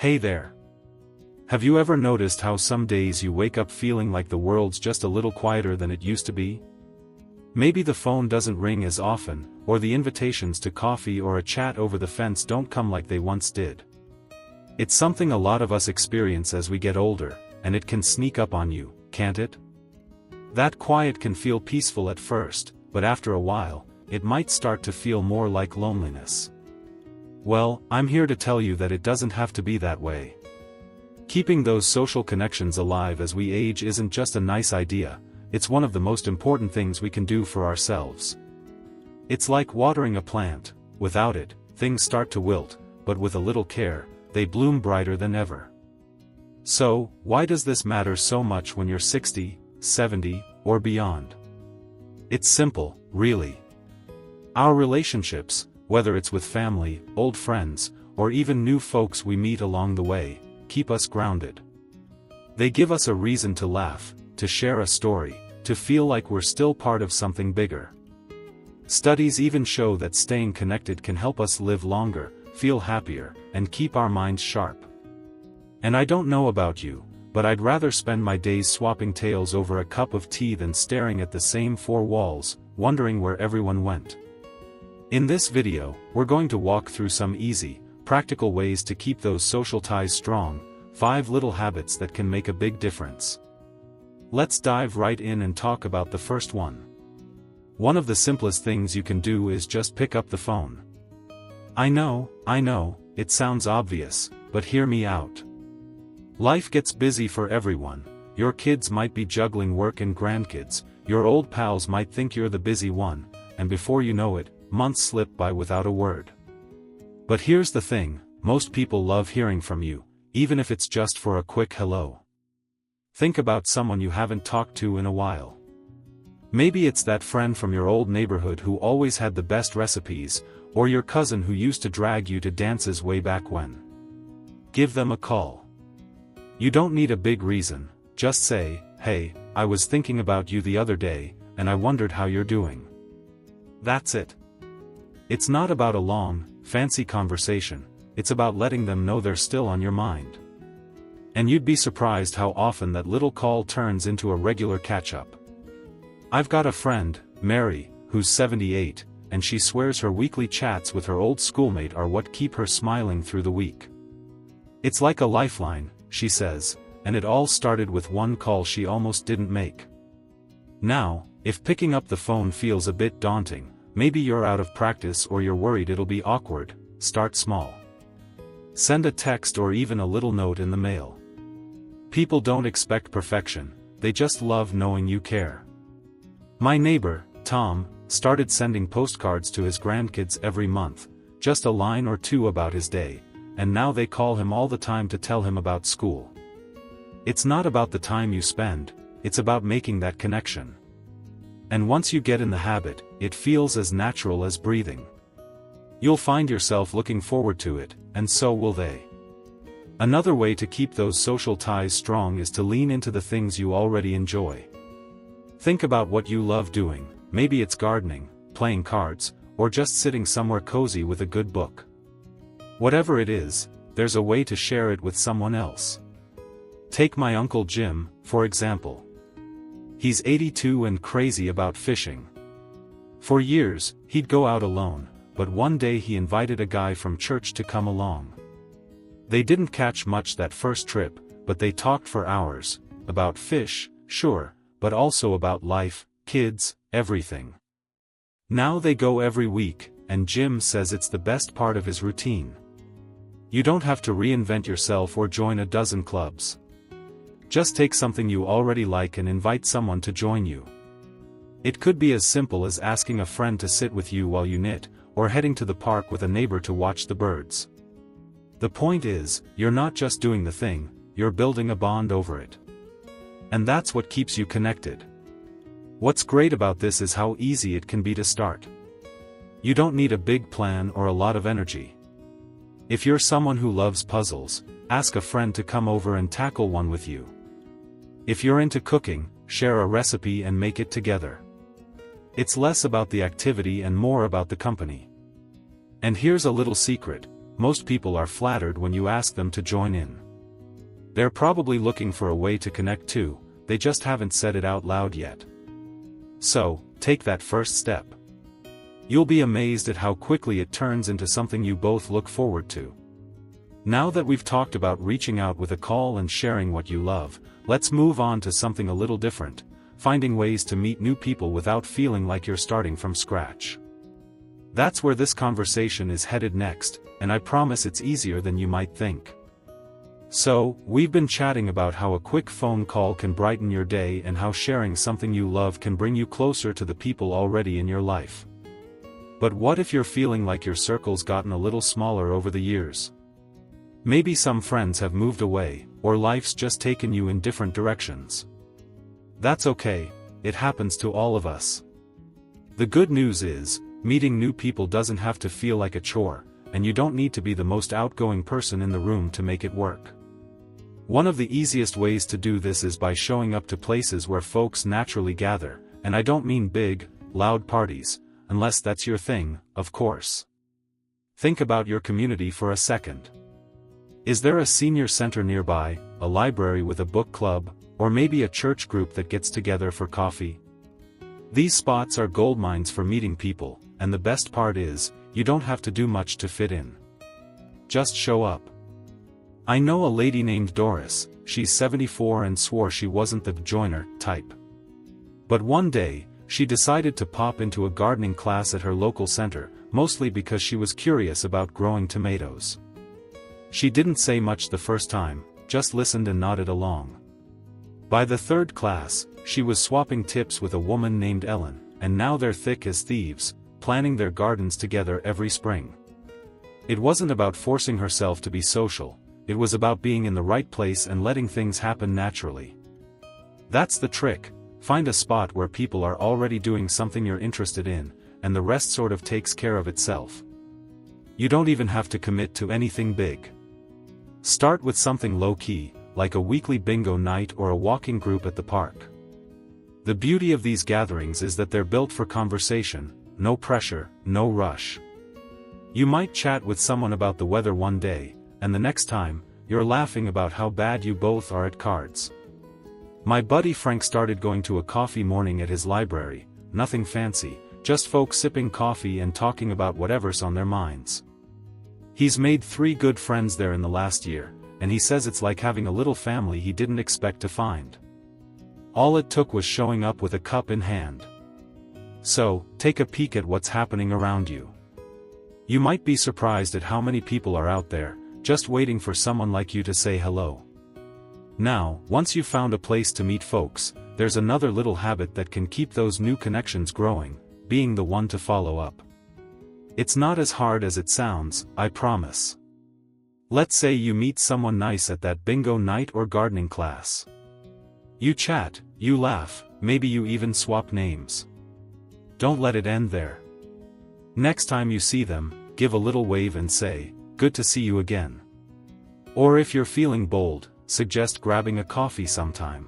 Hey there. Have you ever noticed how some days you wake up feeling like the world's just a little quieter than it used to be? Maybe the phone doesn't ring as often, or the invitations to coffee or a chat over the fence don't come like they once did. It's something a lot of us experience as we get older, and it can sneak up on you, can't it? That quiet can feel peaceful at first, but after a while, it might start to feel more like loneliness. Well, I'm here to tell you that it doesn't have to be that way. Keeping those social connections alive as we age isn't just a nice idea, it's one of the most important things we can do for ourselves. It's like watering a plant. Without it, things start to wilt, but with a little care, they bloom brighter than ever. So, why does this matter so much when you're 60, 70, or beyond? It's simple, really. Our relationships, whether it's with family, old friends, or even new folks we meet along the way, keep us grounded. They give us a reason to laugh, to share a story, to feel like we're still part of something bigger. Studies even show that staying connected can help us live longer, feel happier, and keep our minds sharp. And I don't know about you, but I'd rather spend my days swapping tales over a cup of tea than staring at the same four walls, wondering where everyone went. In this video, we're going to walk through some easy, practical ways to keep those social ties strong, 5 little habits that can make a big difference. Let's dive right in and talk about the first one. One of the simplest things you can do is just pick up the phone. I know, it sounds obvious, but hear me out. Life gets busy for everyone. Your kids might be juggling work and grandkids, your old pals might think you're the busy one, and before you know it, months slip by without a word. But here's the thing, most people love hearing from you, even if it's just for a quick hello. Think about someone you haven't talked to in a while. Maybe it's that friend from your old neighborhood who always had the best recipes, or your cousin who used to drag you to dances way back when. Give them a call. You don't need a big reason, just say, "Hey, I was thinking about you the other day, and I wondered how you're doing." That's it. It's not about a long, fancy conversation, it's about letting them know they're still on your mind. And you'd be surprised how often that little call turns into a regular catch-up. I've got a friend, Mary, who's 78, and she swears her weekly chats with her old schoolmate are what keep her smiling through the week. It's like a lifeline, she says, and it all started with one call she almost didn't make. Now, if picking up the phone feels a bit daunting, maybe you're out of practice or you're worried it'll be awkward, start small. Send a text or even a little note in the mail. People don't expect perfection, they just love knowing you care. My neighbor, Tom, started sending postcards to his grandkids every month, just a line or two about his day, and now they call him all the time to tell him about school. It's not about the time you spend, it's about making that connection. And once you get in the habit, it feels as natural as breathing. You'll find yourself looking forward to it, and so will they. Another way to keep those social ties strong is to lean into the things you already enjoy. Think about what you love doing, maybe it's gardening, playing cards, or just sitting somewhere cozy with a good book. Whatever it is, there's a way to share it with someone else. Take my Uncle Jim, for example. He's 82 and crazy about fishing. For years, he'd go out alone, but one day he invited a guy from church to come along. They didn't catch much that first trip, but they talked for hours, about fish, sure, but also about life, kids, everything. Now they go every week, and Jim says it's the best part of his routine. You don't have to reinvent yourself or join a dozen clubs. Just take something you already like and invite someone to join you. It could be as simple as asking a friend to sit with you while you knit, or heading to the park with a neighbor to watch the birds. The point is, you're not just doing the thing, you're building a bond over it. And that's what keeps you connected. What's great about this is how easy it can be to start. You don't need a big plan or a lot of energy. If you're someone who loves puzzles, ask a friend to come over and tackle one with you. If you're into cooking, share a recipe and make it together. It's less about the activity and more about the company. And here's a little secret, most people are flattered when you ask them to join in. They're probably looking for a way to connect too, they just haven't said it out loud yet. So, take that first step. You'll be amazed at how quickly it turns into something you both look forward to. Now that we've talked about reaching out with a call and sharing what you love, let's move on to something a little different, finding ways to meet new people without feeling like you're starting from scratch. That's where this conversation is headed next, and I promise it's easier than you might think. So, we've been chatting about how a quick phone call can brighten your day and how sharing something you love can bring you closer to the people already in your life. But what if you're feeling like your circle's gotten a little smaller over the years? Maybe some friends have moved away, or life's just taken you in different directions. That's okay, it happens to all of us. The good news is, meeting new people doesn't have to feel like a chore, and you don't need to be the most outgoing person in the room to make it work. One of the easiest ways to do this is by showing up to places where folks naturally gather, and I don't mean big, loud parties, unless that's your thing, of course. Think about your community for a second. Is there a senior center nearby, a library with a book club, or maybe a church group that gets together for coffee? These spots are goldmines for meeting people, and the best part is, you don't have to do much to fit in. Just show up. I know a lady named Doris, she's 74 and swore she wasn't the joiner type. But one day, she decided to pop into a gardening class at her local center, mostly because she was curious about growing tomatoes. She didn't say much the first time, just listened and nodded along. By the third class, she was swapping tips with a woman named Ellen, and now they're thick as thieves, planning their gardens together every spring. It wasn't about forcing herself to be social, it was about being in the right place and letting things happen naturally. That's the trick, find a spot where people are already doing something you're interested in, and the rest sort of takes care of itself. You don't even have to commit to anything big. Start with something low-key, like a weekly bingo night or a walking group at the park. The beauty of these gatherings is that they're built for conversation, no pressure, no rush. You might chat with someone about the weather one day, and the next time, you're laughing about how bad you both are at cards. My buddy Frank started going to a coffee morning at his library, nothing fancy, just folks sipping coffee and talking about whatever's on their minds. He's made 3 good friends there in the last year, and he says it's like having a little family he didn't expect to find. All it took was showing up with a cup in hand. So, take a peek at what's happening around you. You might be surprised at how many people are out there, just waiting for someone like you to say hello. Now, once you've found a place to meet folks, there's another little habit that can keep those new connections growing, being the one to follow up. It's not as hard as it sounds, I promise. Let's say you meet someone nice at that bingo night or gardening class. You chat, you laugh, maybe you even swap names. Don't let it end there. Next time you see them, give a little wave and say, "Good to see you again." Or if you're feeling bold, suggest grabbing a coffee sometime.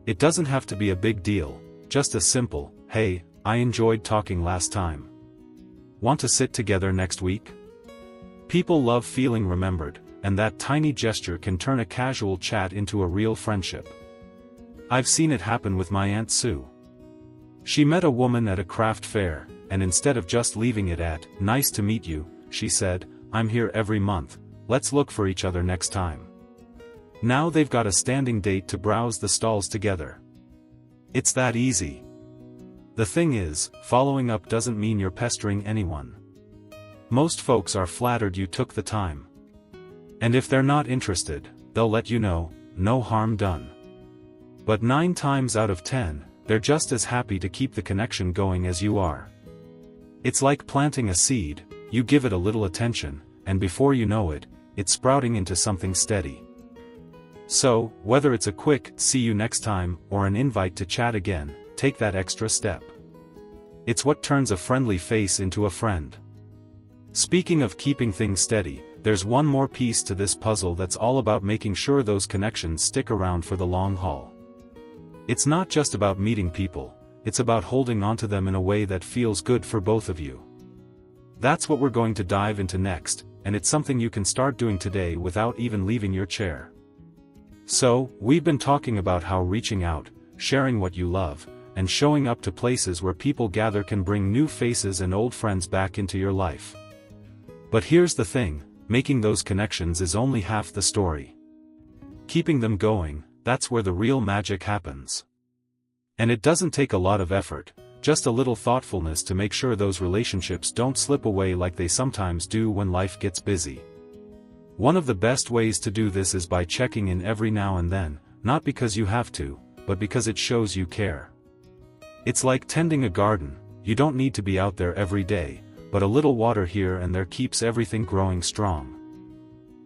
It doesn't have to be a big deal, just a simple, "Hey, I enjoyed talking last time. Want to sit together next week?" People love feeling remembered, and that tiny gesture can turn a casual chat into a real friendship. I've seen it happen with my Aunt Sue. She met a woman at a craft fair, and instead of just leaving it at, "Nice to meet you," she said, "I'm here every month, let's look for each other next time." Now they've got a standing date to browse the stalls together. It's that easy. The thing is, following up doesn't mean you're pestering anyone. Most folks are flattered you took the time. And if they're not interested, they'll let you know, no harm done. But 9 times out of 10, they're just as happy to keep the connection going as you are. It's like planting a seed, you give it a little attention, and before you know it, it's sprouting into something steady. So, whether it's a quick, "See you next time," or an invite to chat again, take that extra step. It's what turns a friendly face into a friend. Speaking of keeping things steady, there's one more piece to this puzzle that's all about making sure those connections stick around for the long haul. It's not just about meeting people, it's about holding onto them in a way that feels good for both of you. That's what we're going to dive into next, and it's something you can start doing today without even leaving your chair. So, we've been talking about how reaching out, sharing what you love, and showing up to places where people gather can bring new faces and old friends back into your life. But here's the thing, making those connections is only half the story. Keeping them going, that's where the real magic happens. And it doesn't take a lot of effort, just a little thoughtfulness to make sure those relationships don't slip away like they sometimes do when life gets busy. One of the best ways to do this is by checking in every now and then, not because you have to, but because it shows you care. It's like tending a garden, you don't need to be out there every day, but a little water here and there keeps everything growing strong.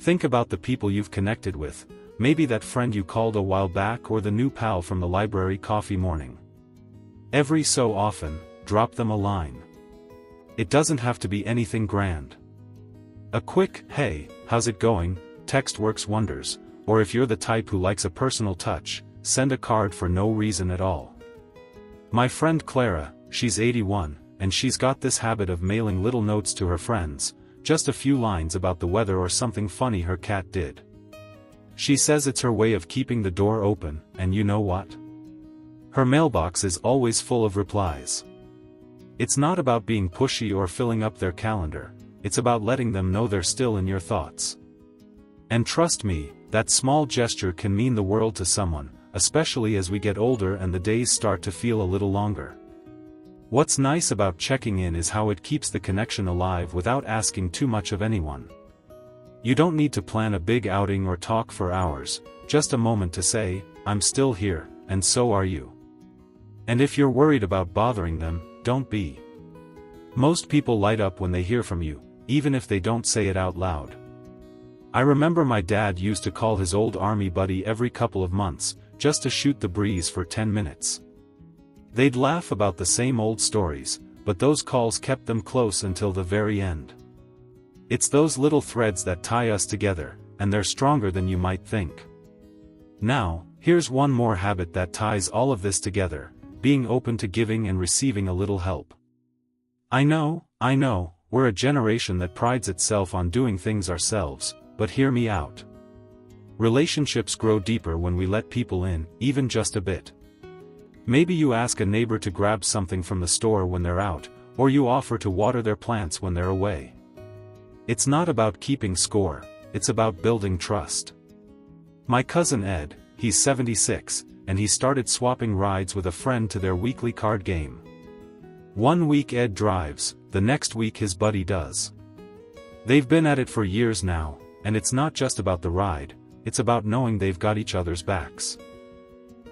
Think about the people you've connected with, maybe that friend you called a while back or the new pal from the library coffee morning. Every so often, drop them a line. It doesn't have to be anything grand. A quick, "Hey, how's it going?" text works wonders, or if you're the type who likes a personal touch, send a card for no reason at all. My friend Clara, she's 81, and she's got this habit of mailing little notes to her friends, just a few lines about the weather or something funny her cat did. She says it's her way of keeping the door open, and you know what? Her mailbox is always full of replies. It's not about being pushy or filling up their calendar, it's about letting them know they're still in your thoughts. And trust me, that small gesture can mean the world to someone, especially as we get older and the days start to feel a little longer. What's nice about checking in is how it keeps the connection alive without asking too much of anyone. You don't need to plan a big outing or talk for hours, just a moment to say, "I'm still here, and so are you." And if you're worried about bothering them, don't be. Most people light up when they hear from you, even if they don't say it out loud. I remember my dad used to call his old army buddy every couple of months, just to shoot the breeze for 10 minutes. They'd laugh about the same old stories, but those calls kept them close until the very end. It's those little threads that tie us together, and they're stronger than you might think. Now, here's one more habit that ties all of this together, being open to giving and receiving a little help. I know, we're a generation that prides itself on doing things ourselves, but hear me out. Relationships grow deeper when we let people in, even just a bit. Maybe you ask a neighbor to grab something from the store when they're out, or you offer to water their plants when they're away. It's not about keeping score, it's about building trust. My cousin Ed, he's 76, and he started swapping rides with a friend to their weekly card game. One week Ed drives, the next week his buddy does. They've been at it for years now, and it's not just about the ride, it's about knowing they've got each other's backs.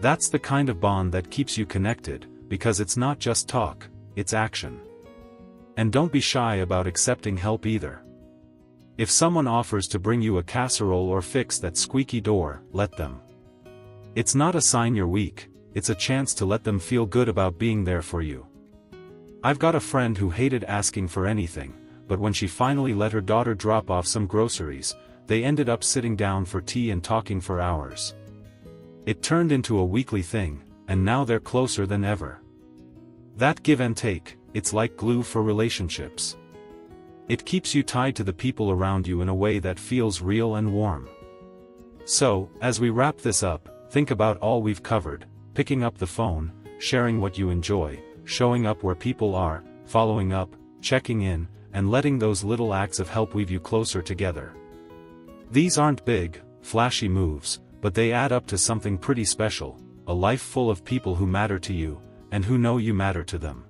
That's the kind of bond that keeps you connected, because it's not just talk, it's action. And don't be shy about accepting help either. If someone offers to bring you a casserole or fix that squeaky door, let them. It's not a sign you're weak, it's a chance to let them feel good about being there for you. I've got a friend who hated asking for anything, but when she finally let her daughter drop off some groceries, they ended up sitting down for tea and talking for hours. It turned into a weekly thing, and now they're closer than ever. That give and take, it's like glue for relationships. It keeps you tied to the people around you in a way that feels real and warm. So, as we wrap this up, think about all we've covered: picking up the phone, sharing what you enjoy, showing up where people are, following up, checking in, and letting those little acts of help weave you closer together. These aren't big, flashy moves, but they add up to something pretty special, a life full of people who matter to you, and who know you matter to them.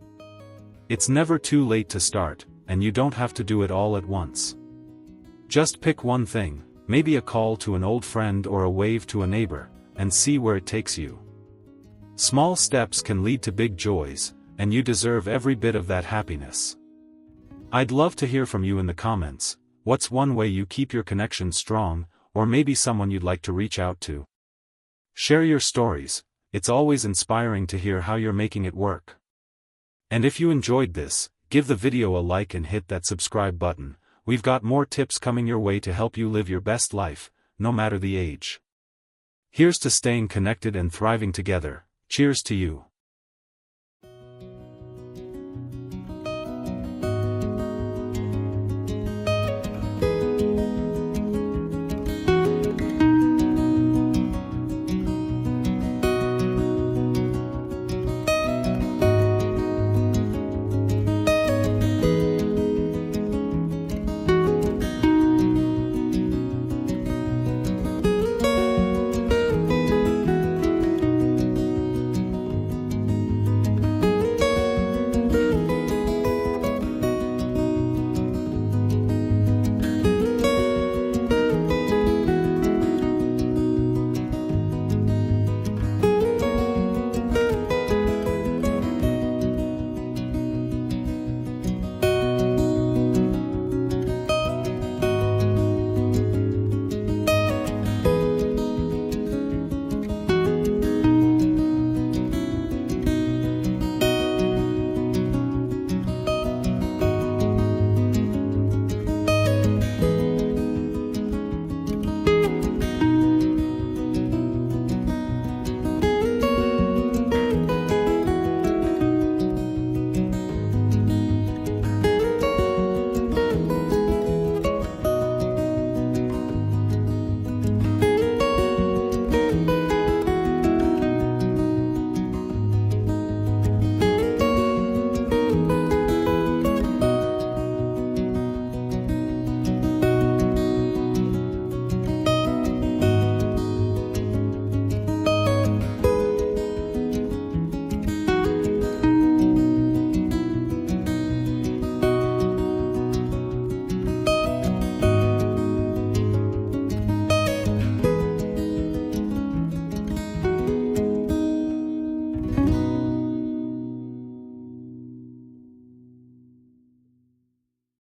It's never too late to start, and you don't have to do it all at once. Just pick one thing, maybe a call to an old friend or a wave to a neighbor, and see where it takes you. Small steps can lead to big joys, and you deserve every bit of that happiness. I'd love to hear from you in the comments. What's one way you keep your connection strong, or maybe someone you'd like to reach out to? Share your stories, it's always inspiring to hear how you're making it work. And if you enjoyed this, give the video a like and hit that subscribe button. We've got more tips coming your way to help you live your best life, no matter the age. Here's to staying connected and thriving together. Cheers to you.